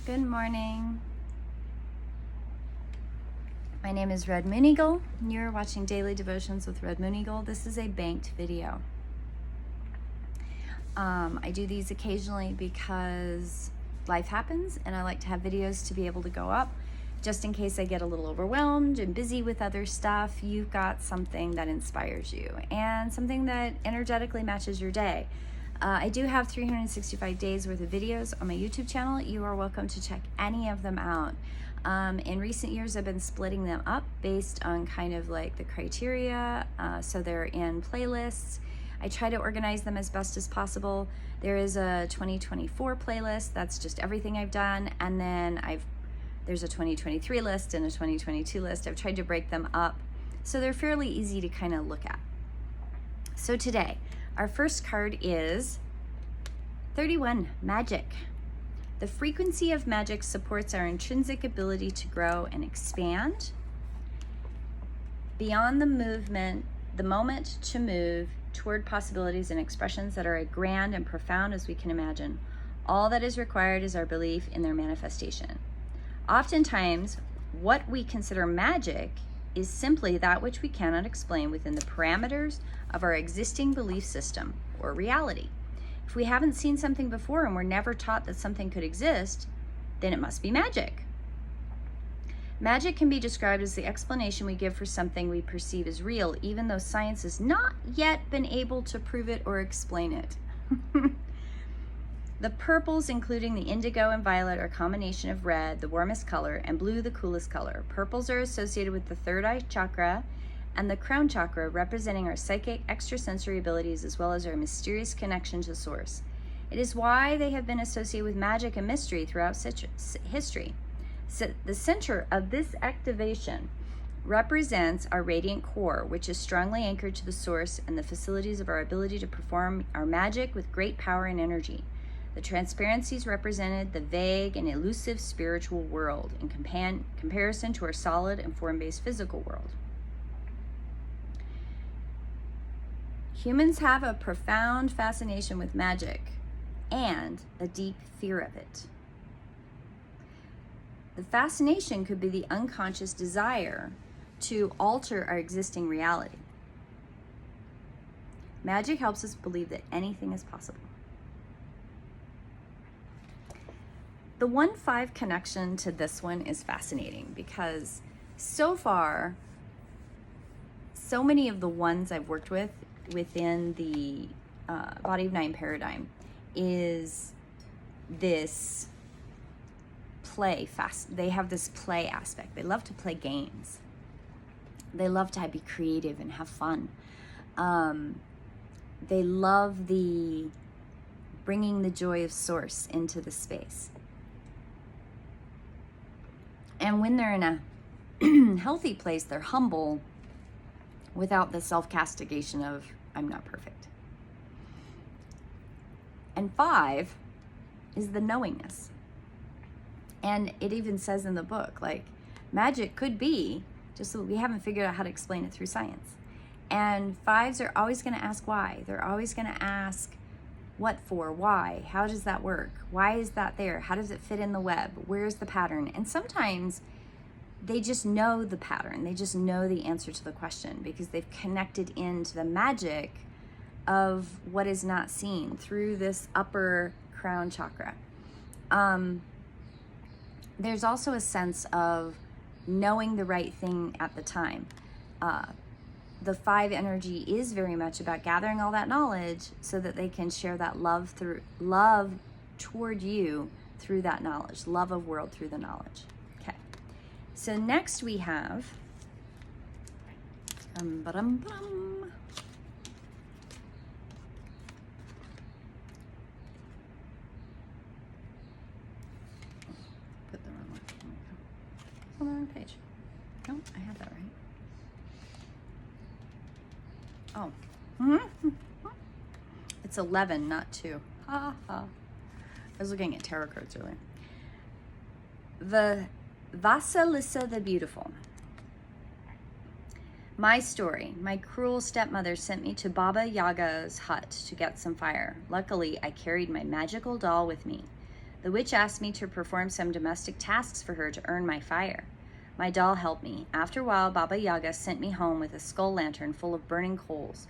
Good morning. My name is Red Moon Eagle, and you're watching Daily Devotions with Red Moon Eagle. This is a banked video. I do these occasionally because life happens, and I like to have videos to be able to go up. Just in case I get a little overwhelmed and busy with other stuff, you've got something that inspires you and something that energetically matches your day. I do have 365 days worth of videos on my YouTube channel. You are welcome to check any of them out. In recent years, I've been splitting them up based on kind of like the criteria. So they're in playlists. I try to organize them as best as possible. There is a 2024 playlist. That's just everything I've done. And then there's a 2023 list and a 2022 list. I've tried to break them up so they're fairly easy to kind of look at. So today, our first card is 31, Magic. The frequency of magic supports our intrinsic ability to grow and expand beyond the moment to move toward possibilities and expressions that are as grand and profound as we can imagine. All that is required is our belief in their manifestation. Oftentimes, what we consider magic is simply that which we cannot explain within the parameters of our existing belief system or reality. If we haven't seen something before and we're never taught that something could exist, then it must be magic. Magic can be described as the explanation we give for something we perceive as real, even though science has not yet been able to prove it or explain it. The purples, including the indigo and violet, are a combination of red, the warmest color, and blue, the coolest color. Purples are associated with the third eye chakra and the crown chakra, representing our psychic extrasensory abilities as well as our mysterious connection to source. It is why they have been associated with magic and mystery throughout history. So the center of this activation represents our radiant core, which is strongly anchored to the source and the facilities of our ability to perform our magic with great power and energy. The transparencies represented the vague and elusive spiritual world in comparison to our solid and form-based physical world. Humans have a profound fascination with magic and a deep fear of it. The fascination could be the unconscious desire to alter our existing reality. Magic helps us believe that anything is possible. The 1-5 connection to this one is fascinating because so far, so many of the ones I've worked with within the Body of 9 paradigm is this play fast. They have this play aspect. They love to play games. They love to be creative and have fun. They love the bringing the joy of source into the space. And when they're in a healthy place, they're humble without the self-castigation of, I'm not perfect. And 5 is the knowingness. And it even says in the book, like, magic could be, just so we haven't figured out how to explain it through science. And 5s are always going to ask why. They're always going to ask, what for? Why? How does that work? Why is that there? How does it fit in the web? Where's the pattern? And sometimes they just know the pattern. They just know the answer to the question because they've connected into the magic of what is not seen through this upper crown chakra. There's also a sense of knowing the right thing at the time. The 5 energy is very much about gathering all that knowledge so that they can share that love toward you through that knowledge, love of world through the knowledge. Okay. So next we have put the wrong one. On the wrong page. No, I had that right. Oh, it's 11, not 2. Ha ha. I was looking at tarot cards earlier. The Vassalissa the Beautiful. My story. My cruel stepmother sent me to Baba Yaga's hut to get some fire. Luckily, I carried my magical doll with me. The witch asked me to perform some domestic tasks for her to earn my fire. My doll helped me. After a while, Baba Yaga sent me home with a skull lantern full of burning coals.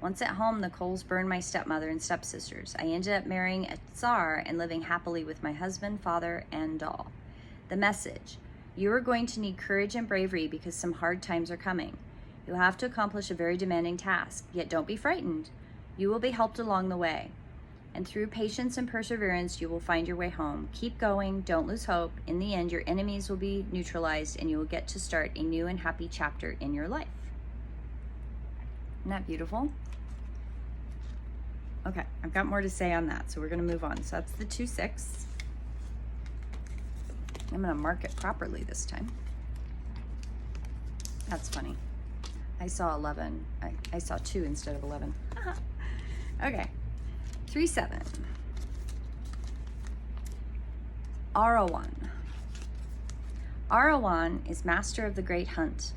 Once at home, the coals burned my stepmother and stepsisters. I ended up marrying a tsar and living happily with my husband, father, and doll. The message: you are going to need courage and bravery because some hard times are coming. You'll have to accomplish a very demanding task, yet don't be frightened. You will be helped along the way. And through patience and perseverance, you will find your way home. Keep going, don't lose hope. In the end, your enemies will be neutralized and you will get to start a new and happy chapter in your life. Isn't that beautiful? Okay, I've got more to say on that, so we're going to move on. So that's the 2-6. I'm going to mark it properly this time. That's funny. I saw 11. I saw 2 instead of 11. Okay. 3-7. Arawan. Arawan is master of the great hunt.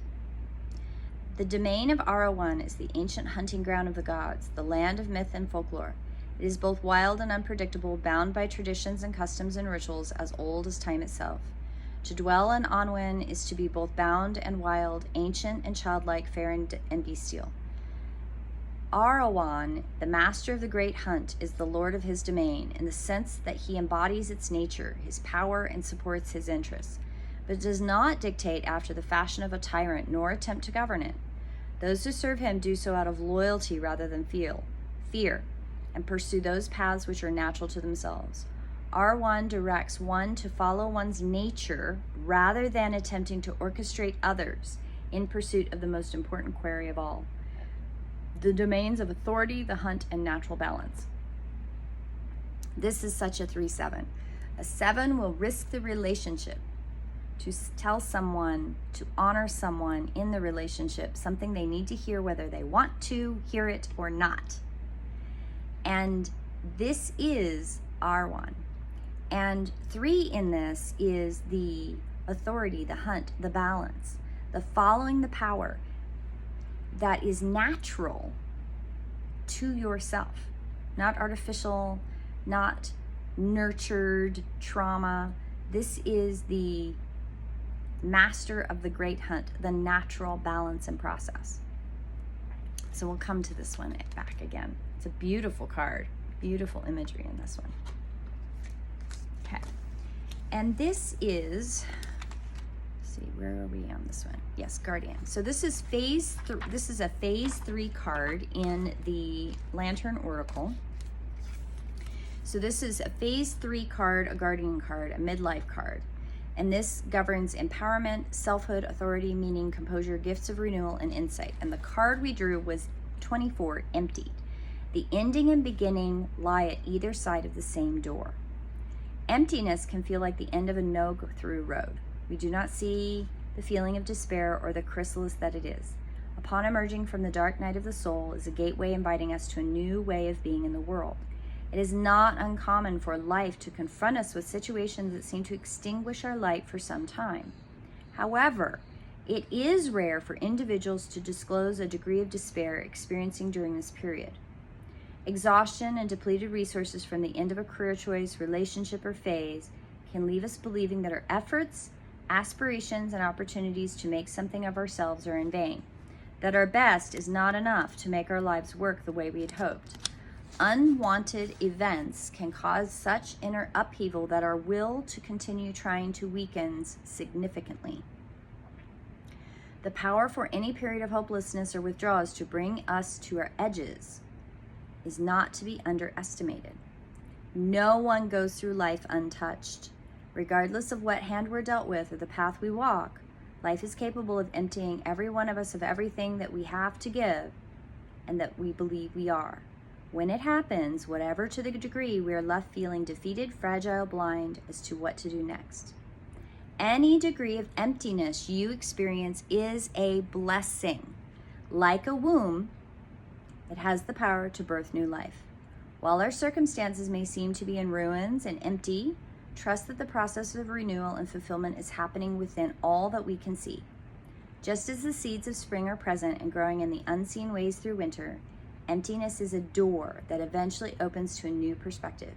The domain of Arawan is the ancient hunting ground of the gods, the land of myth and folklore. It is both wild and unpredictable, bound by traditions and customs and rituals as old as time itself. To dwell in Anwen is to be both bound and wild, ancient and childlike, fair and bestial. Arawan, the master of the great hunt, is the lord of his domain in the sense that he embodies its nature, his power, and supports his interests, but does not dictate after the fashion of a tyrant nor attempt to govern it. Those who serve him do so out of loyalty rather than fear, and pursue those paths which are natural to themselves. Arawan directs one to follow one's nature rather than attempting to orchestrate others in pursuit of the most important query of all: the domains of authority, the hunt, and natural balance. This is such a 3-7. A 7 will risk the relationship to tell someone, to honor someone in the relationship, something they need to hear whether they want to hear it or not. And this is R1. And 3 in this is the authority, the hunt, the balance, the following the power that is natural to yourself, not artificial, not nurtured trauma. This is the master of the great hunt, the natural balance and process. So we'll come to this one back again. It's a beautiful card, beautiful imagery in this one. Okay, and this is, see, where are we on this one? Yes, Guardian. So this is this is a phase 3 card in the Lantern Oracle. So this is a phase 3 card, a Guardian card, a midlife card. And this governs empowerment, selfhood, authority, meaning, composure, gifts of renewal, and insight. And the card we drew was 24, empty. The ending and beginning lie at either side of the same door. Emptiness can feel like the end of a no-through road. We do not see the feeling of despair or the chrysalis that it is. Upon emerging from the dark night of the soul is a gateway inviting us to a new way of being in the world. It is not uncommon for life to confront us with situations that seem to extinguish our light for some time. However, it is rare for individuals to disclose a degree of despair experiencing during this period. Exhaustion and depleted resources from the end of a career choice, relationship, or phase can leave us believing that our efforts, aspirations, and opportunities to make something of ourselves are in vain, that our best is not enough to make our lives work the way we had hoped. Unwanted events can cause such inner upheaval that our will to continue trying to weakens significantly. The power for any period of hopelessness or withdrawal is to bring us to our edges is not to be underestimated. No one goes through life untouched. Regardless of what hand we're dealt with or the path we walk, life is capable of emptying every one of us of everything that we have to give and that we believe we are. When it happens, whatever to the degree, we are left feeling defeated, fragile, blind as to what to do next. Any degree of emptiness you experience is a blessing. Like a womb, it has the power to birth new life. While our circumstances may seem to be in ruins and empty, trust that the process of renewal and fulfillment is happening within all that we can see. Just as the seeds of spring are present and growing in the unseen ways through winter, emptiness is a door that eventually opens to a new perspective.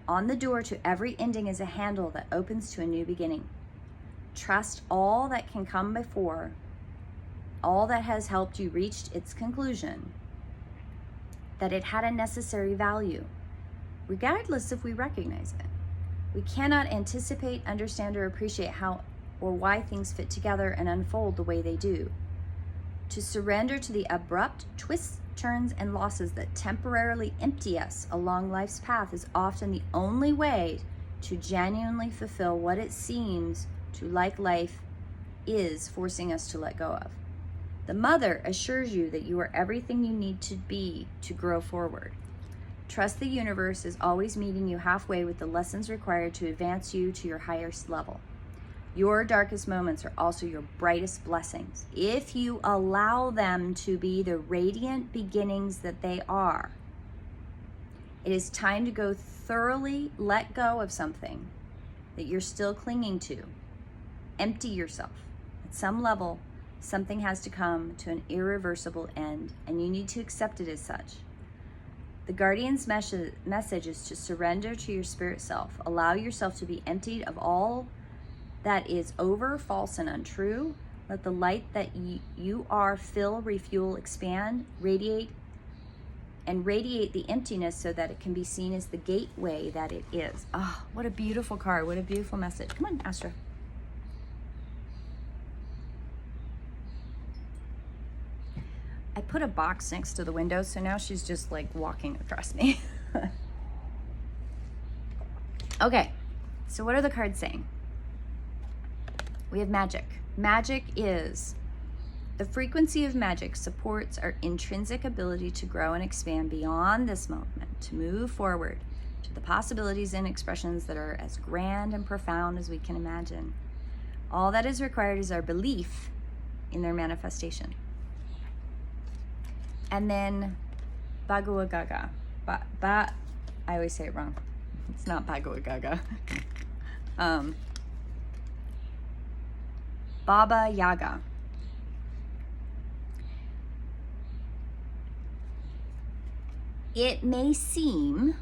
On the door to every ending is a handle that opens to a new beginning. Trust all that can come before, all that has helped you reach its conclusion, that it had a necessary value, regardless if we recognize it. We cannot anticipate, understand, or appreciate how or why things fit together and unfold the way they do. To surrender to the abrupt twists, turns, and losses that temporarily empty us along life's path is often the only way to genuinely fulfill what it seems to like life is forcing us to let go of. The mother assures you that you are everything you need to be to grow forward. Trust the universe is always meeting you halfway with the lessons required to advance you to your highest level. Your darkest moments are also your brightest blessings, if you allow them to be the radiant beginnings that they are. It is time to go thoroughly let go of something that you're still clinging to. Empty yourself. At some level, something has to come to an irreversible end, and you need to accept it as such. The guardian's message is to surrender to your spirit self. Allow yourself to be emptied of all that is over, false, and untrue. Let the light that you are fill, refuel, expand, radiate the emptiness so that it can be seen as the gateway that it is. Oh, what a beautiful card. What a beautiful message. Come on, Astra. I put a box next to the window, so now she's just like walking across me. Okay, so what are the cards saying? We have magic. Magic is, the frequency of magic supports our intrinsic ability to grow and expand beyond this moment, to move forward to the possibilities and expressions that are as grand and profound as we can imagine. All that is required is our belief in their manifestation. And then Bhagavad Gita. I always say it wrong. It's not Bhagavad Gita. Baba Yaga. It may seem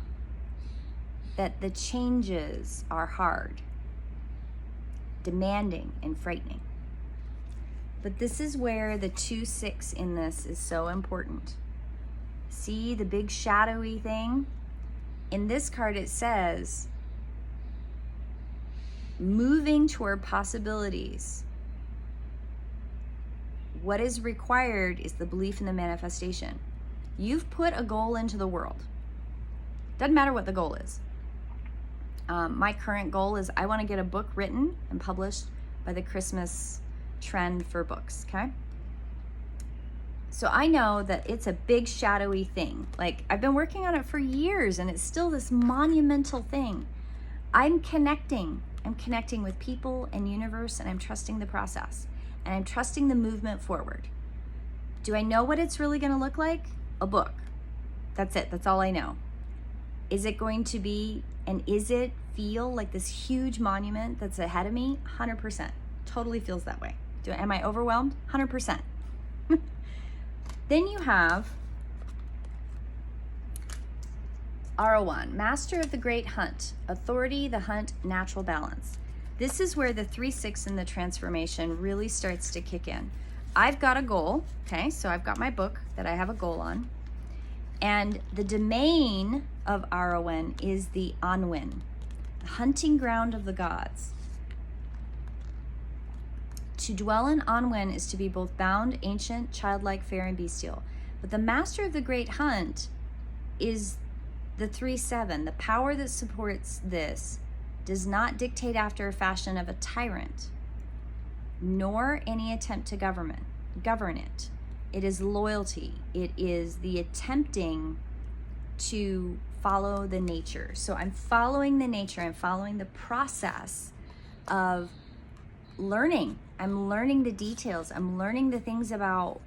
that the changes are hard, demanding, and frightening. But this is where the 2-6 in this is so important. See the big shadowy thing? In this card it says, moving toward possibilities. What is required is the belief in the manifestation. You've put a goal into the world. Doesn't matter what the goal is. My current goal is I want to get a book written and published by the Christmas trend for books, okay? So I know that it's a big shadowy thing. Like, I've been working on it for years and it's still this monumental thing. I'm connecting with people and universe, and I'm trusting the process, and I'm trusting the movement forward. Do I know what it's really going to look like? A book. That's it. That's all I know. Is it going to be, and is it feel like this huge monument that's ahead of me? 100%. Totally feels that way. Am I overwhelmed? 100%. Then you have Arawan, master of the great hunt, authority, the hunt, natural balance. This is where the 3-6 in the transformation really starts to kick in. I've got a goal, okay? So I've got my book that I have a goal on. And the domain of Arawan is the Anwen, the hunting ground of the gods. To dwell in Anwen is to be both bound, ancient, childlike, fair, and bestial. But the master of the great hunt is the 3-7. The power that supports this does not dictate after a fashion of a tyrant, nor any attempt to govern it. It is loyalty. It is the attempting to follow the nature. So I'm following the nature. I'm following the process of learning. I'm learning the details. I'm learning the things about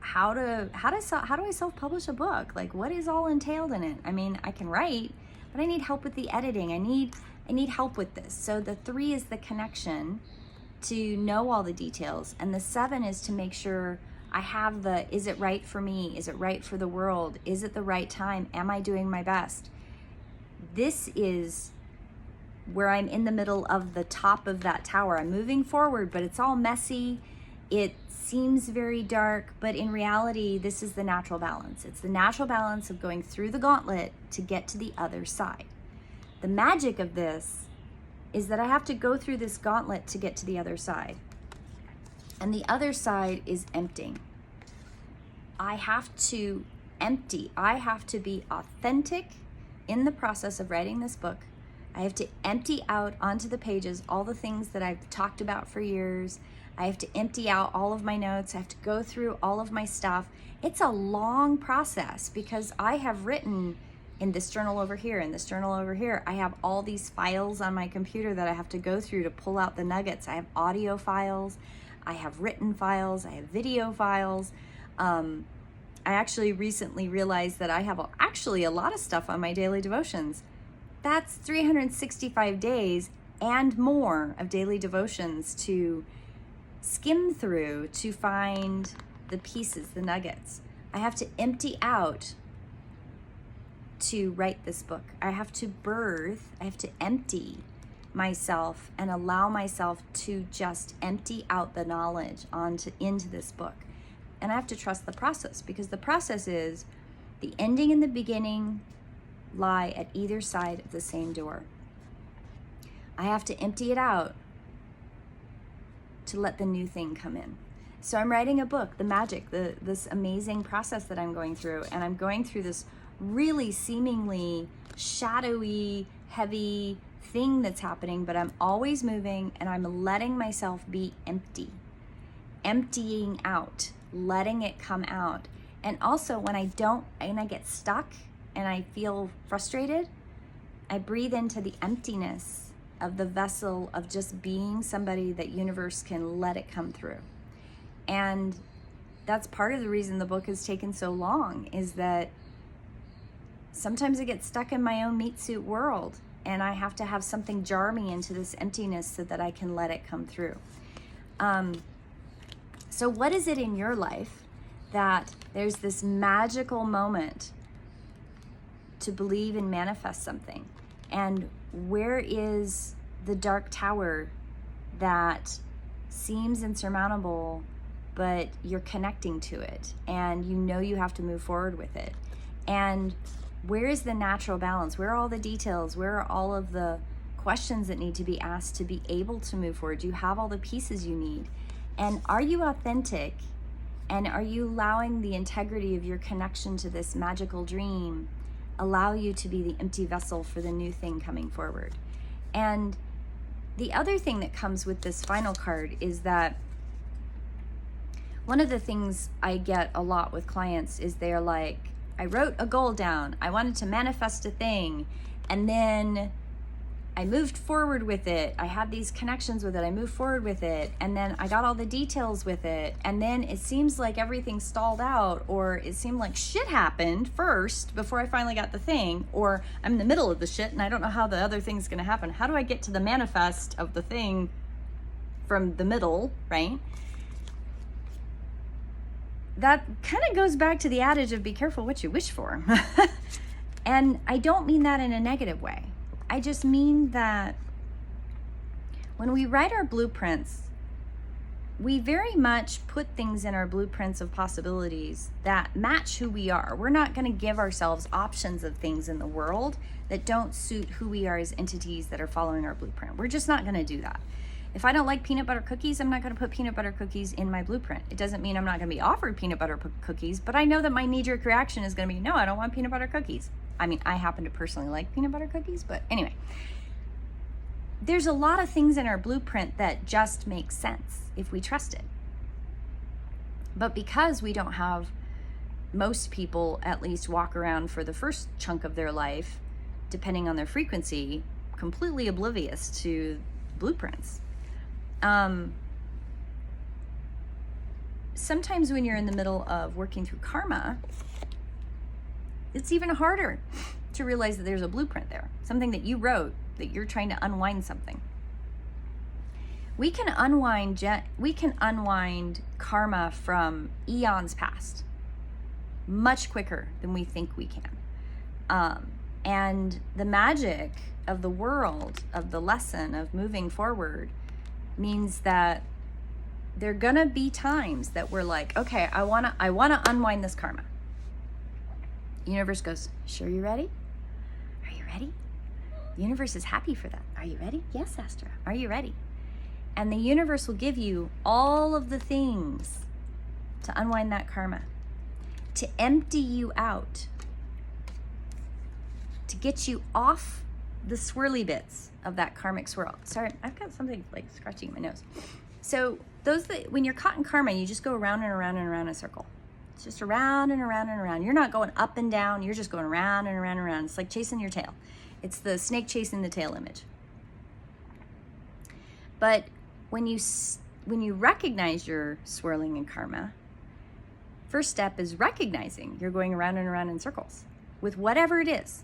how do I self-publish a book? Like, what is all entailed in it? I mean, I can write, but I need help with the editing. I need help with this. So the 3 is the connection to know all the details, and the 7 is to make sure I have the, is it right for me? Is it right for the world? Is it the right time? Am I doing my best? this is where I'm in the middle of the top of that tower. I'm moving forward, but it's all messy. It seems very dark, but in reality, this is the natural balance. It's the natural balance of going through the gauntlet to get to the other side. The magic of this is that I have to go through this gauntlet to get to the other side. And the other side is emptying. I have to empty. I have to be authentic in the process of writing this book. I have to empty out onto the pages all the things that I've talked about for years. I have to empty out all of my notes. I have to go through all of my stuff. It's a long process because I have written in this journal over here, in this journal over here. I have all these files on my computer that I have to go through to pull out the nuggets. I have audio files, I have written files, I have video files. I actually recently realized that I have actually a lot of stuff on my daily devotions. That's 365 days and more of daily devotions to skim through to find the pieces, the nuggets. I have to empty out to write this book. I have to birth, I have to empty myself and allow myself to just empty out the knowledge into this book. And I have to trust the process, because the process is the ending and the beginning lie at either side of the same door. I have to empty it out to let the new thing come in. So I'm writing a book, the magic, this amazing process that I'm going through, and I'm going through this really seemingly shadowy, heavy thing that's happening, but I'm always moving and I'm letting myself be empty, emptying out, letting it come out. And also when I get stuck and I feel frustrated, I breathe into the emptiness of the vessel of just being somebody that universe can let it come through. And that's part of the reason the book has taken so long, is that sometimes I get stuck in my own meat suit world and I have to have something jar me into this emptiness so that I can let it come through. So what is it in your life that there's this magical moment to believe and manifest something? And where is the dark tower that seems insurmountable, but you're connecting to it and you know you have to move forward with it? And where is the natural balance? Where are all the details? Where are all of the questions that need to be asked to be able to move forward? Do you have all the pieces you need? And are you authentic? And are you allowing the integrity of your connection to this magical dream allow you to be the empty vessel for the new thing coming forward? And the other thing that comes with this final card is that one of the things I get a lot with clients is they're like, I wrote a goal down, I wanted to manifest a thing, and then I moved forward with it. I had these connections with it. I moved forward with it. And then I got all the details with it. And then it seems like everything stalled out, or it seemed like shit happened first before I finally got the thing, or I'm in the middle of the shit and I don't know how the other thing's going to happen. How do I get to the manifest of the thing from the middle, right? That kind of goes back to the adage of be careful what you wish for. And I don't mean that in a negative way. I just mean that when we write our blueprints, we very much put things in our blueprints of possibilities that match who we are. We're not going to give ourselves options of things in the world that don't suit who we are as entities that are following our blueprint. We're just not going to do that. If I don't like peanut butter cookies, I'm not going to put peanut butter cookies in my blueprint. It doesn't mean I'm not going to be offered peanut butter cookies, but I know that my knee-jerk reaction is going to be, no, I don't want peanut butter cookies. I mean, I happen to personally like peanut butter cookies, but anyway. There's a lot of things in our blueprint that just make sense if we trust it. But because we don't have, most people at least walk around for the first chunk of their life, depending on their frequency, completely oblivious to blueprints. Sometimes when you're in the middle of working through karma, it's even harder to realize that there's a blueprint there, something that you wrote, that you're trying to unwind something. We can unwind karma from eons past much quicker than we think we can. And the magic of the world, of the lesson of moving forward, means that there are gonna be times that we're like, okay, I wanna unwind this karma. The universe goes, sure, you ready? Are you ready? The universe is happy for that. Are you ready? Yes, Astra. Are you ready? And the universe will give you all of the things to unwind that karma, to empty you out, to get you off the swirly bits of that karmic swirl. Sorry, I've got something like scratching in my nose. So when you're caught in karma, you just go around and around and around in a circle. It's just around and around and around. You're not going up and down. You're just going around and around and around. It's like chasing your tail. It's the snake chasing the tail image. But when you recognize you're swirling in karma, first step is recognizing you're going around and around in circles with whatever it is.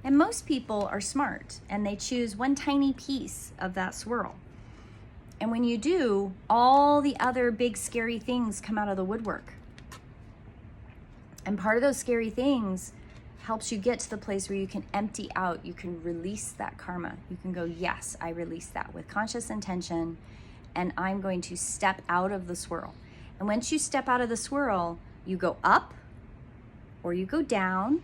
And most people are smart and they choose one tiny piece of that swirl. And when you do, all the other big scary things come out of the woodwork. And part of those scary things helps you get to the place where you can empty out, you can release that karma. You can go, yes, I release that with conscious intention, and I'm going to step out of the swirl. And once you step out of the swirl, you go up or you go down,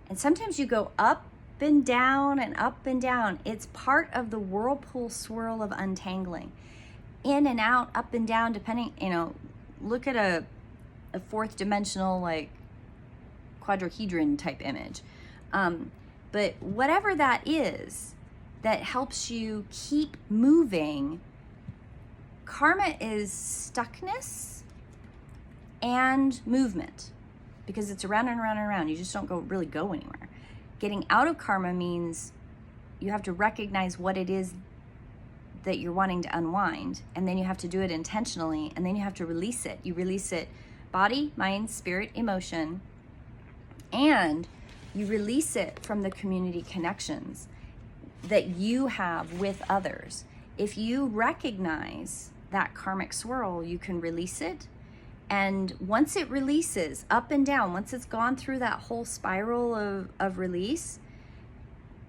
and sometimes you go up and down and up and down. It's part of the whirlpool swirl of untangling. In and out, up and down, depending, look at a fourth dimensional, like quadrahedron type image. But whatever that is that helps you keep moving, karma is stuckness and movement, because it's around and around and around. You just don't really go anywhere. Getting out of karma means you have to recognize what it is that you're wanting to unwind, and then you have to do it intentionally, and then you have to release it. You release it body, mind, spirit, emotion, and you release it from the community connections that you have with others. If you recognize that karmic swirl, you can release it. And once it releases up and down, once it's gone through that whole spiral of release,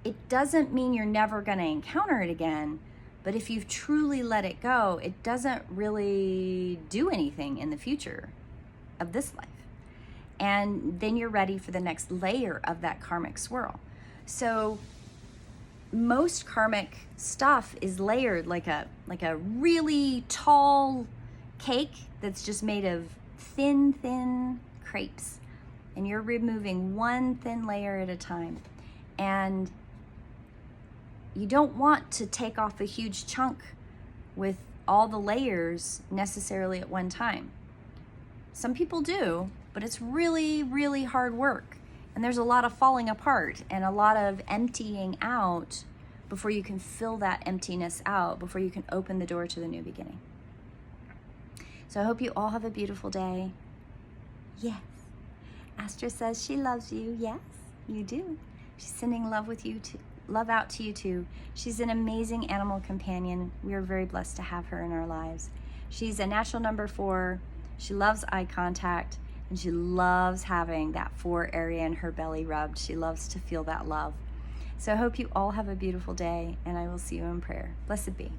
it doesn't mean you're never going to encounter it again. But if you've truly let it go, it doesn't really do anything in the future of this life. And then you're ready for the next layer of that karmic swirl. So most karmic stuff is layered like a really tall cake that's just made of thin crepes. And you're removing one thin layer at a time. And you don't want to take off a huge chunk with all the layers necessarily at one time. Some people do, but it's really, really hard work. And there's a lot of falling apart and a lot of emptying out before you can fill that emptiness out, before you can open the door to the new beginning. So I hope you all have a beautiful day. Yes. Astra says she loves you. Yes, you do. She's sending love out to you too. She's an amazing animal companion. We are very blessed to have her in our lives. She's a natural number 4. She loves eye contact, and she loves having that 4 area in her belly rubbed. She loves to feel that love. So I hope you all have a beautiful day, and I will see you in prayer. Blessed be.